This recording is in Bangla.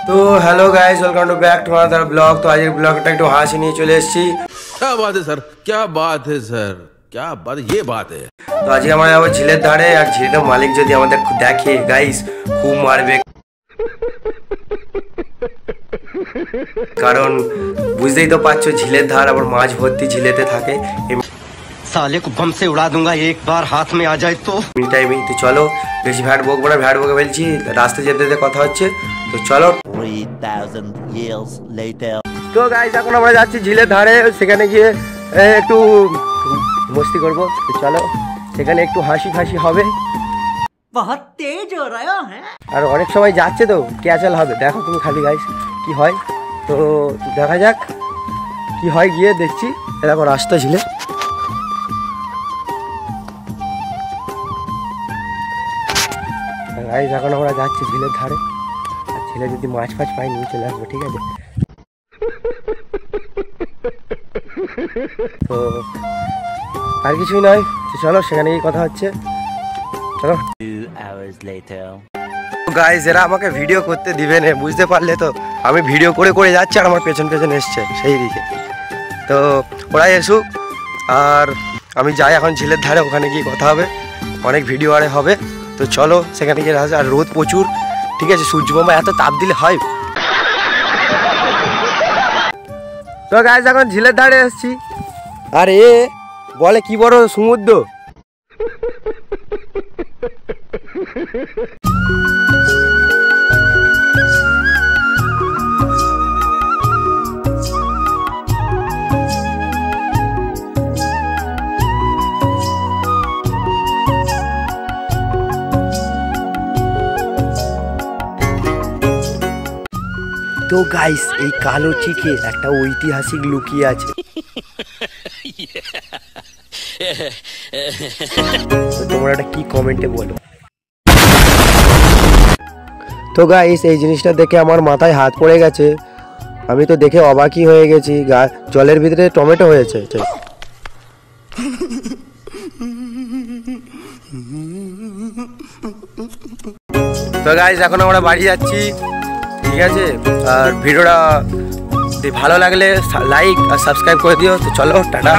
तो hello guys, welcome to back to another blog. तो आज ब्लॉगটা একটু হাসি নিয়ে চলে এসেছি। क्या बात है सर, क्या बात है सर, क्या बात, ये बात है। তো আজকে আমরা যাবো ঝিলের ধারে, আর ঝিলের মালিক যদি আমাদের দেখে গাইস খুব মারবে, কারণ বুঝতেই তো পারছো ঝিলের ধার আবার মাছ ভর্তি ঝিলেতে থাকে। साले को बम से उड़ा दूंगा एक बार हाथ में आ जाए तो। টাইমে তো চলো, বেশি ভ্যাট বকবো না, ভ্যাট বকে ফেলছি, রাস্তা যেতে যেতে কথা হচ্ছে। তো চলো 3000 years later। তো গাইস এখন আমরা যাচ্ছি ঝিলের ধারে, সেখানে গিয়ে একটু মস্তি করবো। তো চলো, সেখানে একটু হাসি ফাঁসি হবে, बहुत तेज हो रहा है। আর অনেক সময় যাচ্ছে তো ক্যাচাল হবে, দেখো তুমি খালি গাইস কি হয়। তো দেখা যাক কি হয়, গিয়ে দেখছি। দেখো রাস্তা ঝিলে, গাইস এখন আমরা যাচ্ছি ঝিলের ধারে, আর ঝিলে যদি মাছ ফাছ পাই নিয়ে চলে আসবো, ঠিক আছে? তো আর কিছুই নয়, তো চলো সেখানে গিয়ে কথা হচ্ছে, চলো। 2 hours later। গাইস এরা আমাকে ভিডিও করতে দিবে না, বুঝতে পারলে তো। আমি ভিডিও করে করে যাচ্ছি আর আমার পেছন পেছন এসছে সেই দিকে। তো ওরাই এসুক, আর আমি যাই এখন ঝিলের ধারে, ওখানে গিয়ে কথা হবে, অনেক ভিডিও আরে হবে। তো চলো সেখানে গিয়ে আসে, আর রোদ প্রচুর, ঠিক আছে? সূর্যমামা এত তাপ দিলে হয়। তো গাইস এখন ঝিলের ধারে এসছি, আর এ বলে কি বড় সমুদ্র। তো গাইস এই কালো চিকে একটা ঐতিহাসিক লুকিয়ে আছে। তো তোমরা এটা কি কমেন্টে বলো। তো গাইস এই জিনিসটা দেখে আমার মাথায় হাত পড়ে গেছে, আমি তো দেখে অবাকই হয়ে গেছি। জলের ভিতরে টমেটো হয়েছে। তো গাইস এখন আমরা বাড়ি যাচ্ছি, ঠিক আছে? আর ভিডিওটা ভালো লাগলে লাইক আর সাবস্ক্রাইব করে দিও। তো চলো টাটা।